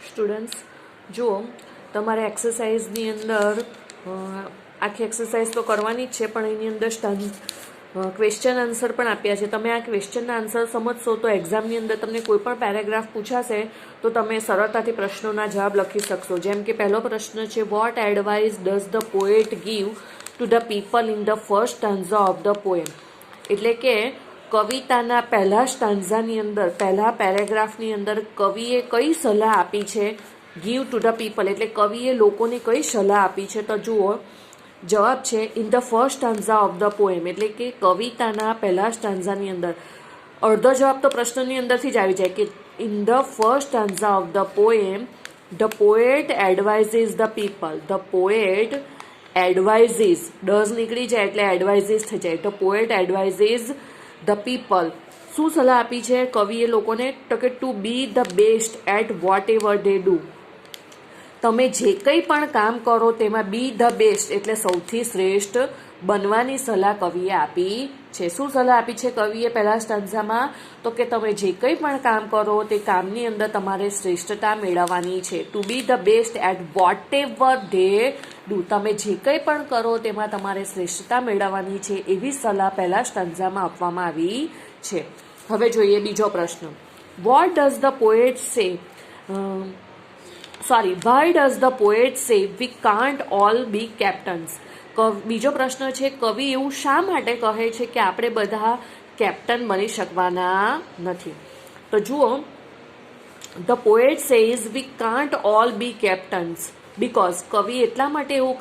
Students જુઓ, તમારે એક્સરસાઇઝની અંદર આખી એક્સરસાઇઝ તો કરવાની જ છે, પણ એની અંદર ક્વેશ્ચન આન્સર પણ આપ્યા છે. તમે આ ક્વેશ્ચનના આન્સર સમજશો તો એક્ઝામની અંદર તમને કોઈ પણ પેરેગ્રાફ પૂછાશે તો તમે સરળતાથી પ્રશ્નોના જવાબ લખી શકશો. જેમ કે પહેલો પ્રશ્ન છે, what advice does the poet give to the people in the first stanza of the poem. એટલે કે કવિતાના પહેલા સ્ટાન્ઝાની અંદર, પહેલા પેરેગ્રાફની અંદર કવિએ કઈ સલાહ આપી છે? ગીવ ટુ ધ પીપલ એટલે કવિએ લોકોને કઈ સલાહ આપી છે? તો જુઓ, જવાબ છે in the first stanza of the poem, એટલે કે કવિતાના પહેલા સ્ટાન્ઝાની અંદર. અડધો જવાબ તો પ્રશ્નની અંદરથી જ આવી જાય કે in the first stanza of the poem the poet advises the people. The poet advises, does નીકળી જાય એટલે એડવાઇઝીસ થઈ જાય. The poet advises the people. શું સલાહ આપી છે કવિએ લોકોને? તો કે to be the best at vote ever they do. તમે જે કંઈ પણ કામ કરો તેમાં બી ધ બેસ્ટ એટલે સૌથી શ્રેષ્ઠ બનવાની સલાહ કવિએ આપી છે. શું સલાહ આપી છે કવિએ પહેલા સ્ટાન્ઝામાં? તો કે તમે જે કંઈ પણ કામ કરો તે કામની અંદર તમારે શ્રેષ્ઠતા મેળવવાની છે. To be the best at vote ever they do. તમે જે કંઈ પણ કરો તેમાં તમારે શ્રેષ્ઠતા મેળવવાની છે, એવી સલાહ પહેલા સ્ટાન્ઝામાં આપવામાં આવી છે. હવે જોઈએ બીજો પ્રશ્ન. What does the poet say why does the poet say we can't all be captains. બીજો પ્રશ્ન છે, કવિ એવું શા માટે કહે છે કે આપણે બધા કેપ્ટન બની શકવાના નથી? તો જુઓ, the poet says we can't all be captains because. કવિ એટલા માટે એવું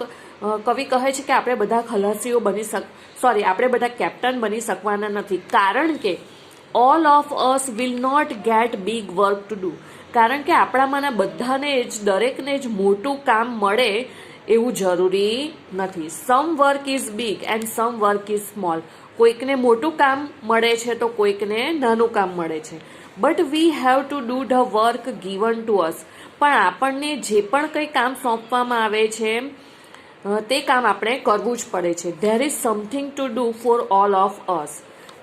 કવિ કહે છે કે આપણે બધા ખલાસીઓ આપણે બધા કેપ્ટન બની શકવાના નથી, કારણ કે all of us will not get big work to do. કારણ કે આપણામાંના બધાને જ, દરેકને જ મોટું કામ મળે એવું જરૂરી નથી. Some work is big and some work is small. કોઈકને મોટું કામ મળે છે તો કોઈકને નાનું કામ મળે છે. But we have to do the work given two અસ. પણ આપણને જે પણ કંઈ કામ સોંપવામાં આવે છે તે કામ આપણે કરવું જ પડે છે. There is something to do for all of અસ.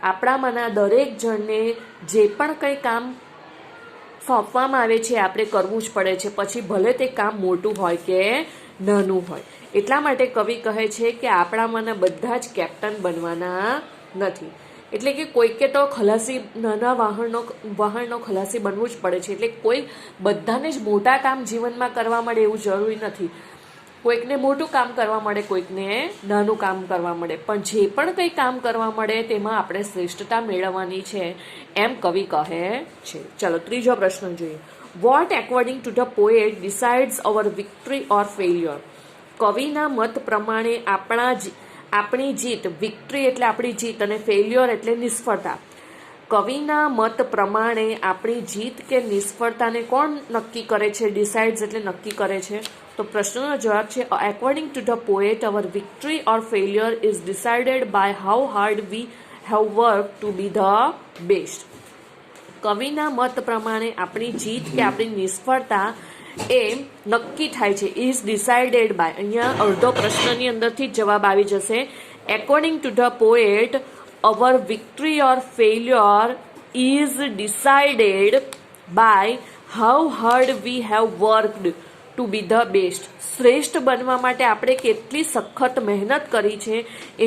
આપણામાંના દરેક જણને જે પણ કંઈ કામ સોંપવામાં આવે છે આપણે કરવું જ પડે છે, પછી ભલે તે કામ મોટું હોય કે નાનું હોય. એટલા માટે કવિ કહે છે કે આપણામાંના બધા જ કેપ્ટન બનવાના નથી. એટલે કે કોઈકે તો ખલાસી, નાના વાહનનો ખલાસી બનવું જ પડે છે. એટલે કોઈ બધાને જ મોટા કામ જીવનમાં કરવા મળે એવું જરૂરી નથી. કોઈકને મોટું કામ કરવા મળે, કોઈકને નાનું કામ કરવા મળે, પણ જે પણ કંઈ કામ કરવા મળે તેમાં આપણે શ્રેષ્ઠતા મેળવવાની છે, એમ કવિ કહે છે. ચલો ત્રીજો પ્રશ્ન જોઈએ. What according to the poet decides our victory or failure. કવિના મત પ્રમાણે આપણી જીત, વિક્ટરી એટલે આપણી જીત અને ફેલ્યોર એટલે નિષ્ફળતા. કવિના મત પ્રમાણે આપણી જીત કે નિષ્ફળતાને કોણ નક્કી કરે છે? ડિસાઇડ્સ એટલે નક્કી કરે છે. તો પ્રશ્નનો જવાબ છે, according to the poet our victory or failure is decided by how hard we have work to be the best. કવિના મત પ્રમાણે આપણી જીત કે આપણી નિષ્ફળતા એ નક્કી થાય છે. ઇઝ ડિસાઇડેડ બાય, અહીંયા અડધો પ્રશ્નની અંદરથી જ જવાબ આવી જશે. According to the poet our victory or failure is decided by how hard we have worked to be the best. શ્રેષ્ઠ બનવા માટે આપણે કેટલી સખત મહેનત કરી છે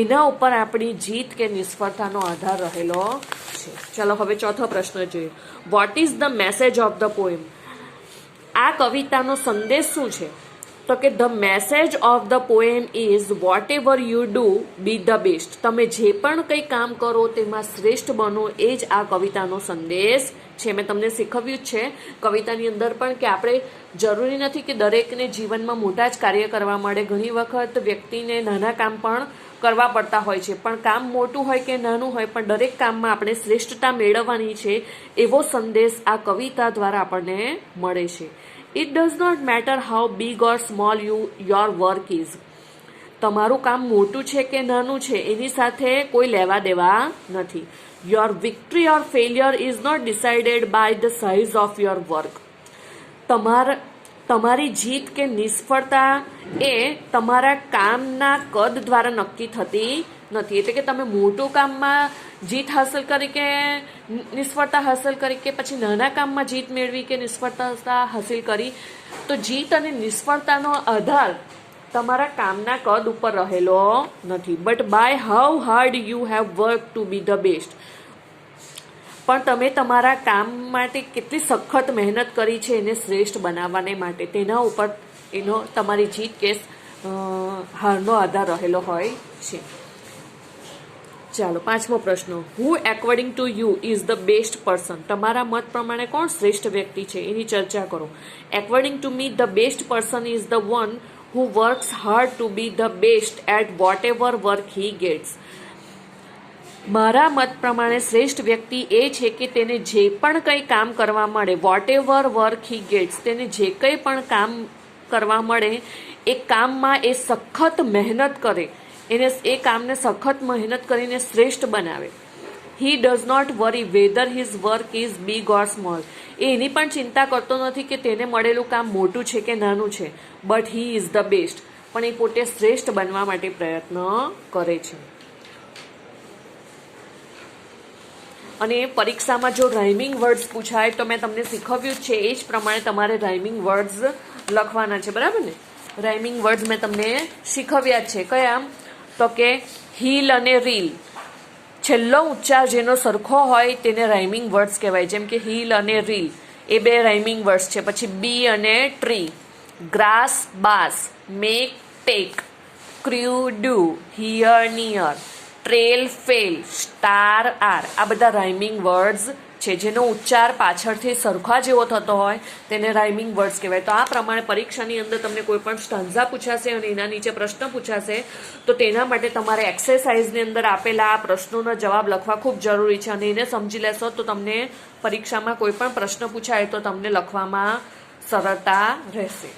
એના ઉપર આપણી જીત કે નિષ્ફળતાનો આધાર રહેલો છે. ચલો હવે ચોથો પ્રશ્ન જોઈએ. What is the message of the poem. આ કવિતાનો સંદેશ શું છે? તો કે the message of the poem is what ever you do B the best. તમે જે પણ કંઈ કામ કરો તેમાં શ્રેષ્ઠ બનો, એ જ આ કવિતાનો સંદેશ છે. મેં તમને શીખવ્યું જ છે કવિતાની અંદર પણ કે આપણે જરૂરી નથી કે દરેકને જીવનમાં મોટા જ કાર્ય કરવા મળે. ઘણી વખત વ્યક્તિને નાના કામ પણ કરવા પડતા હોય છે, પણ કામ મોટું હોય કે નાનું હોય, પણ દરેક કામમાં આપણે શ્રેષ્ઠતા મેળવવાની છે એવો સંદેશ આ કવિતા દ્વારા આપણને મળે છે. It does not matter how big or small your work is. તમારું કામ મોટું છે કે નાનું છે એની સાથે કોઈ લેવા દેવા નથી. Your victory or failure is not decided by the size of your work. તમારી જીત કે નિષ્ફળતા એ તમારા કામના કદ દ્વારા નક્કી થતી નથી. એટલે કે તમે મોટું કામમાં જીત હાંસલ કરી કે નિષ્ફળતા હાંસલ કરી, કે પછી નાના કામમાં જીત મેળવી કે નિષ્ફળતા હાંસલ કરી, તો જીત અને નિષ્ફળતાનો આધાર તમારા કામના કદ ઉપર રહેલો નથી, but by how hard you have work to be the best. પણ તમે તમારા કામ માટે કેટલી સખત મહેનત કરી છે એને શ્રેષ્ઠ બનાવવાને માટે, તેના ઉપર એનો તમારી જીત કે હારનો આધાર રહેલો હોય છે. ચાલો 5મો પ્રશ્ન, who according to you is the best person. તમારા મત પ્રમાણે કોણ શ્રેષ્ઠ વ્યક્તિ છે એની ચર્ચા કરો. According to me the best person is the one who works hard to be the best at vote ever work he gets. મારા મત પ્રમાણે શ્રેષ્ઠ વ્યક્તિ એ છે કે તેને જે પણ કંઈ કામ કરવા મળે, whatever work he gets, તેને જે કંઈ પણ કામ કરવા મળે એ કામમાં એ સખત મહેનત કરે, એને એ કામને સખત મહેનત કરીને શ્રેષ્ઠ બનાવે. He does not worry whether his work is big or small. એ એની પણ ચિંતા કરતો નથી કે તેને મળેલું કામ મોટું છે કે નાનું છે, but he is the best. પણ એ પોતે શ્રેષ્ઠ બનવા માટે પ્રયત્ન કરે છે. અને પરીક્ષામાં જો રાઇમિંગ વર્ડ્સ પૂછાય તો મેં તમને શીખવ્યું છે એ જ પ્રમાણે તમારે રાઇમિંગ વર્ડ્સ લખવાના છે, બરાબર ને? રાઇમિંગ વર્ડ્સ મેં તમને શીખવ્યા છે. કયા? તો કે હીલ અને રીલ, છેલ્લો ઉચ્ચાર જેનો સરખો હોય તેને રાઇમિંગ વર્ડ્સ કહેવાય. જેમ કે હીલ અને રીલ એ 2 રાઇમિંગ વર્ડ્સ છે. પછી બી અને tree, grass bass, make take, crew do, here near, trail fail, star are, આ બધા રાઇમિંગ વર્ડ્સ છે. જેનો ઉચ્ચાર પાછળથી સરખા જેવો થતો હોય તેને રાઇમિંગ વર્ડ્સ કહેવાય. તો આ પ્રમાણે પરીક્ષાની અંદર તમને કોઈ પણ સ્ટાન્ઝા પૂછાશે અને એના નીચે પ્રશ્ન પૂછાશે તો તેના માટે તમારે એક્સરસાઇઝની અંદર આપેલા આ પ્રશ્નોના જવાબ લખવા ખૂબ જરૂરી છે. અને એને સમજી લેશો તો તમને પરીક્ષામાં કોઈ પણ પ્રશ્ન પૂછાય તો તમને લખવામાં સરળતા રહેશે.